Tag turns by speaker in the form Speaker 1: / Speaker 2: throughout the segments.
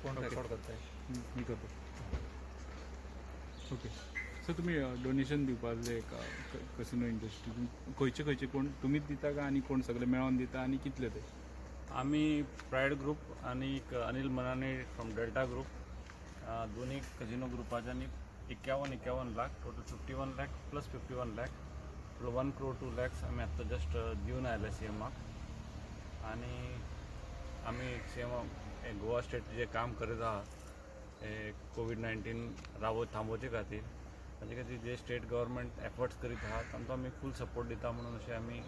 Speaker 1: कोण
Speaker 2: Okay.
Speaker 1: Record करताय?
Speaker 2: मी करतो. ओके. सर तुमी डोनेशन दिवपाक जाय कसिनो इंडस्ट्री खंयचे खंयचे कोण तुमीच दिता का आनी कोण सगळे मेळोन दिता आनी कितले ते?
Speaker 3: आम्ही प्रायड ग्रुप आणि अनिल मनाने फ्रॉम डेल्टा ग्रुप दोन्ही casino ग्रुपाच्यांनी 51 lakh total 51 lakh plus 51 lakh 1 crore 2 lakhs आम्ही आत्ता जस्ट दिवन आयले सीएमाक आणि आम्ही सीएम गोवा स्टेट जे काम करीत आहात कोविड-19 थांबोवचे खातीर ताचे खातीर जे स्टेट गव्हर्मेंट एफर्ट्स करीत आहात तांकां आमी फूल सपोर्ट दिता म्हणून अशें आमी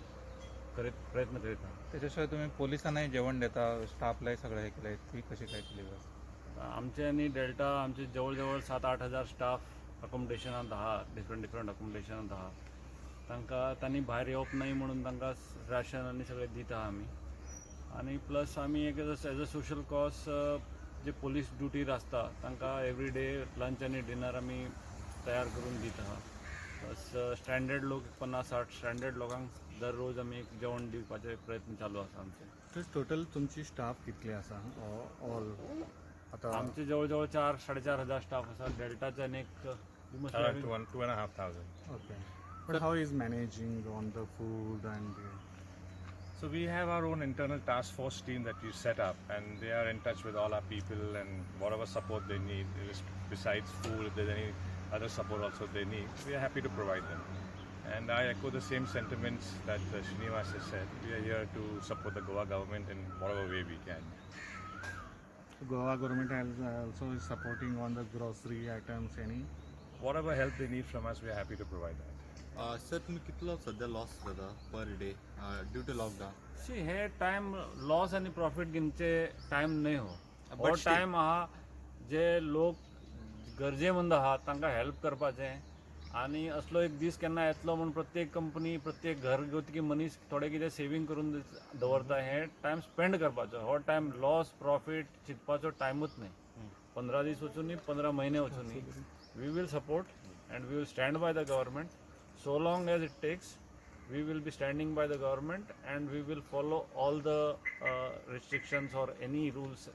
Speaker 3: प्रयत्न करीत आहात.
Speaker 1: त्याच्याशिवाय तुम्ही पोलिसांनाही जेवण देता, स्टाफलाही सगळं हे केलंय, ती कशी काय केली व्यवस्था?
Speaker 3: आमचे आणि डेल्टा आमचे जवळ 7-8 हजार स्टाफ अकोमोडेशनांत आहात, डिफरंट अकोमोडेशनांत आहात. तांणी भायर येवप न्हय म्हणून तांकां राशन आनी सगळें दिता आमी. आनी प्लस आमी एक एज अ सोशल कॉज जे पोलीस ड्युटीर आसता तांकां एवरी डे लंच आनी डिनर आमी तयार करून दिता आहात. प्लस स्टँडर्ड लोक 50-60 स्टँडर्ड लोकांक दररोज आमी एक जेवण दिवपाचे प्रयत्न चालू आसा आमचे.
Speaker 2: तर टोटल तुमची स्टाफ कितली आसा ऑल? आता
Speaker 3: आमचे जवळ 4-4.5 हजार स्टाफ आसा. डेल्टाच्यान एक
Speaker 4: Around 2,500.
Speaker 2: Okay. But how is managing on the food and
Speaker 4: So we have our own internal task force team that we set up, and they are in touch with all our people and whatever support they need. Besides food, if there's any other support also they need, we are happy to provide them. And I echo the same sentiments that Srinivas has said. We are here to support the Goa government in whatever way we can.
Speaker 2: Goa government also is supporting on the grocery items any?
Speaker 4: Whatever help they need from us, we are happy to provide that.
Speaker 5: Sir तुम्ही कितलो सध्या loss जाता पर day due to lockdown?
Speaker 3: सी हे time loss आनी profit घेवचे time न्हय हो.
Speaker 5: But
Speaker 3: हो
Speaker 5: still-
Speaker 3: टायम आहा जे लोक गरजेमंद आहात तांकां हेल्प करपाचें आनी असलो एक दीस केन्ना येतलो म्हूण प्रत्येक कंपनी प्रत्येक घरगुती मनीस थोडे कितें सेवींग करून दवरता. हे टायम स्पेंड करपाचो. हो टायम लॉस प्रॉफिट चिंतपाचो टायमूच न्हय. 15 दीस वचून न्ही, 15 म्हयने वचून न्ही. We will support and we will stand by the government. So long as it takes, we will be standing by the government and we will follow all the restrictions or any rules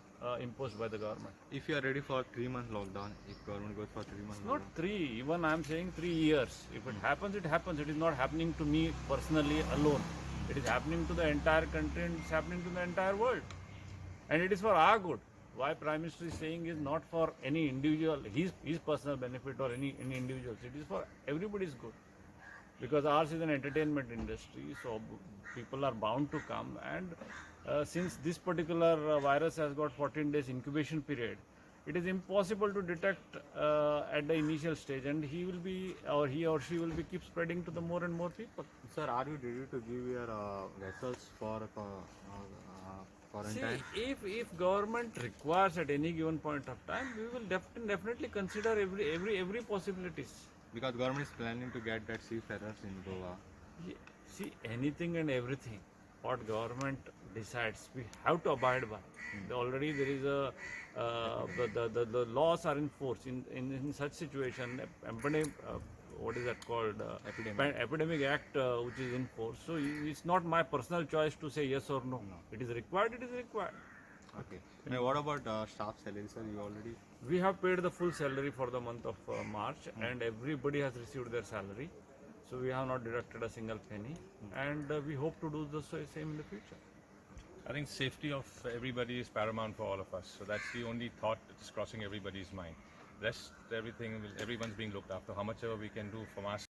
Speaker 3: imposed by the government.
Speaker 5: If you are ready for 3 month lockdown, if government goes for 3 months
Speaker 3: Not 3, even I am saying 3 years. If it happens, it happens. It is not happening to me personally alone. It is happening to the entire country and it's happening to the entire world. And it is for our good. Why Prime Minister is saying is not for any individual, his personal benefit or any individuals. It is for everybody's good. Because ours is an entertainment industry, so people are bound to come. And since this particular virus has got 14 days incubation period, it is impossible to detect at the initial stage, and he or she will be keep spreading to the more and more people.
Speaker 5: Sir, are you ready to give your vessels for quarantine?
Speaker 3: See, if government requires at any given point of time, we will definitely consider every possibilities.
Speaker 5: Because government is planning to get that seafarers in Goa.
Speaker 3: See, anything and everything what government decides we have to abide by. Already there is the laws are in force in such situation. What is that called? Epidemic Act which is in force. So it's not my personal choice to say yes or no. It is required. It is required.
Speaker 5: Okay. Now what about staff salary, sir? You already
Speaker 3: We have paid the full salary for the month of March, and everybody has received their salary. So we have not deducted a single penny, and we hope to do the same in the future.
Speaker 4: I think safety of everybody is paramount for all of us. So that's the only thought that is crossing everybody's mind. Rest, everyone's being looked after. How much ever we can do from us.